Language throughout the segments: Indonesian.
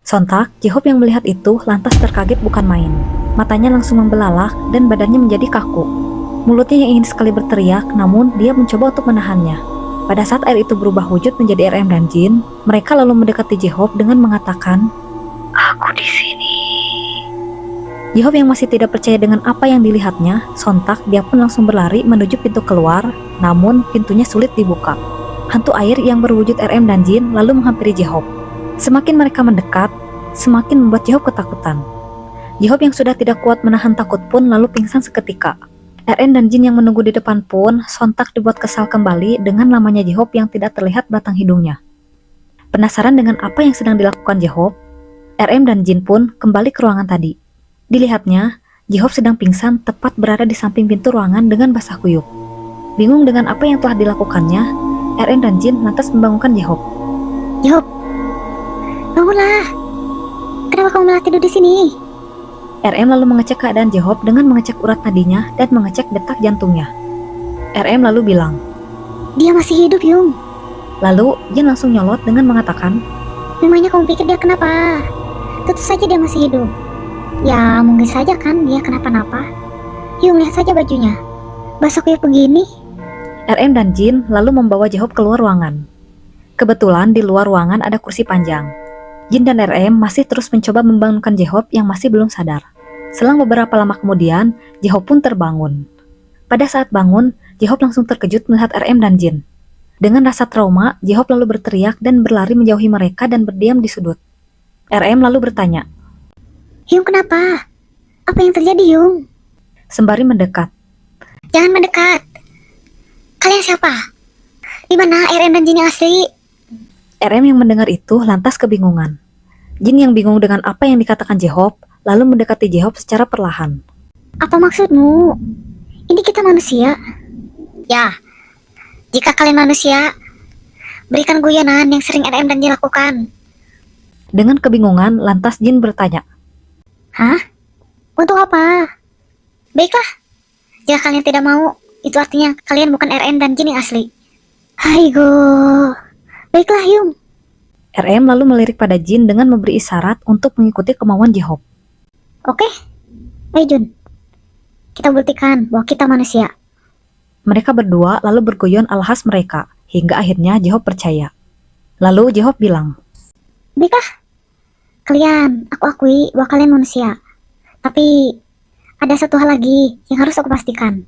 Sontak, J-Hope yang melihat itu lantas terkaget bukan main. Matanya langsung membelalak dan badannya menjadi kaku. Mulutnya yang ingin sekali berteriak, namun dia mencoba untuk menahannya. Pada saat air itu berubah wujud menjadi RM dan Jin, mereka lalu mendekati J-Hope dengan mengatakan, "Aku di sini." J-Hope yang masih tidak percaya dengan apa yang dilihatnya, sontak dia pun langsung berlari menuju pintu keluar, namun pintunya sulit dibuka. Hantu air yang berwujud RM dan Jin lalu menghampiri J-Hope. Semakin mereka mendekat, semakin membuat J-Hope ketakutan. J-Hope yang sudah tidak kuat menahan takut pun lalu pingsan seketika. RM dan Jin yang menunggu di depan pun sontak dibuat kesal kembali dengan lamanya J-Hope yang tidak terlihat batang hidungnya. Penasaran dengan apa yang sedang dilakukan J-Hope, RM dan Jin pun kembali ke ruangan tadi. Dilihatnya, J-Hope sedang pingsan tepat berada di samping pintu ruangan dengan basah kuyup. Bingung dengan apa yang telah dilakukannya, RM dan Jin lantas membangunkan J-Hope. "J-Hope, bangunlah. Kenapa kamu malah tidur di sini?" RM lalu mengecek keadaan J-Hope dengan mengecek urat nadinya dan mengecek detak jantungnya. RM lalu bilang, "Dia masih hidup, Yung. lalu Jin langsung nyolot dengan mengatakan, Memangnya kamu pikir dia kenapa? Tentu saja dia masih hidup. Ya, mungkin saja kan dia kenapa-napa. Yung, lihat saja bajunya. Basah kuyup begini." RM dan Jin lalu membawa J-Hope keluar ruangan. Kebetulan di luar ruangan ada kursi panjang. Jin dan RM masih terus mencoba membangunkan J-Hope yang masih belum sadar. Selang beberapa lama kemudian, J-Hope pun terbangun. Pada saat bangun, J-Hope langsung terkejut melihat RM dan Jin. Dengan rasa trauma, J-Hope lalu berteriak dan berlari menjauhi mereka dan berdiam di sudut. RM lalu bertanya, "Yung, kenapa? Apa yang terjadi, Yung?" sembari mendekat. "Jangan mendekat. Kalian siapa? Di mana RM dan Jin yang asli?" RM yang mendengar itu lantas kebingungan. Jin yang bingung dengan apa yang dikatakan J-Hope, lalu mendekati J-Hope secara perlahan. "Apa maksudmu? Ini kita manusia." "Ya, jika kalian manusia, berikan guyonan yang sering RM dan Jin lakukan." Dengan kebingungan, lantas Jin bertanya, "Hah? Untuk apa?" "Baiklah, jika kalian tidak mau, itu artinya kalian bukan RM dan Jin yang asli." "Haigo. Baiklah, Yung." RM lalu melirik pada Jin dengan memberi isyarat untuk mengikuti kemauan J-Hope. "Oke, ayo Jun. Kita buktikan bahwa kita manusia." Mereka berdua lalu berguyon alhas mereka, hingga akhirnya J-Hope percaya. Lalu J-Hope bilang, "Baiklah, kalian, aku akui bahwa kalian manusia. Tapi, ada satu hal lagi yang harus aku pastikan."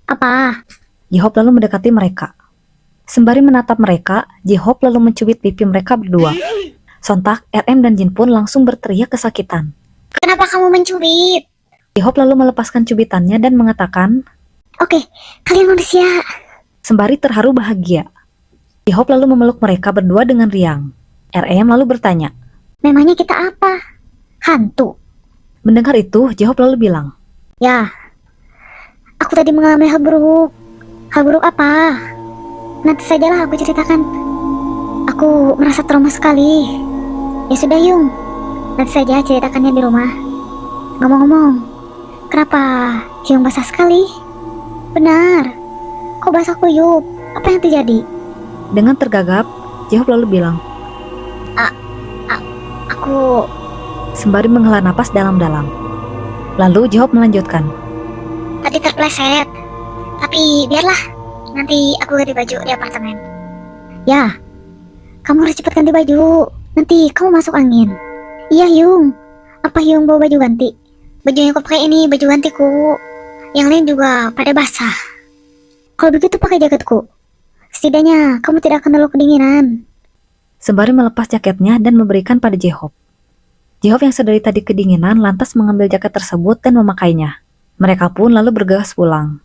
"Apa?" J-Hope lalu mendekati mereka. Sembari menatap mereka, J-Hope lalu mencubit pipi mereka berdua. Sontak, RM dan Jin pun langsung berteriak kesakitan. "Kenapa kamu mencubit?" J-Hope lalu melepaskan cubitannya dan mengatakan, "Oke, kalian manusia." sembari terharu bahagia. J-Hope lalu memeluk mereka berdua dengan riang. RM lalu bertanya. "Memangnya kita apa? Hantu?" Mendengar itu, J-Hope lalu bilang, "Ya, aku tadi mengalami hal buruk." "Hal buruk apa?" "Nanti sajalah aku ceritakan. Aku merasa trauma sekali." "Ya sudah, Yung. Nanti saja ceritakannya di rumah. Ngomong-ngomong, kenapa Yung basah sekali?" "Benar. Kok basah kuyup? Apa yang terjadi?" Dengan tergagap, J-Hope lalu bilang, Aku sembari menghela napas dalam-dalam. Lalu J-Hope melanjutkan, tadi terpleset. Tapi biarlah, nanti aku ganti baju di apartemen." "Ya, kamu harus cepat ganti baju. Nanti kamu masuk angin." "Iya, Yung. Apa Yung bawa baju ganti?" "Baju yang aku pakai ini baju gantiku. Yang lain juga pada basah." "Kalau begitu pakai jaketku. Setidaknya kamu tidak akan terlalu kedinginan." sembari melepas jaketnya dan memberikan pada J-Hope. J-Hope yang sedari tadi kedinginan lantas mengambil jaket tersebut dan memakainya. Mereka pun lalu bergegas pulang.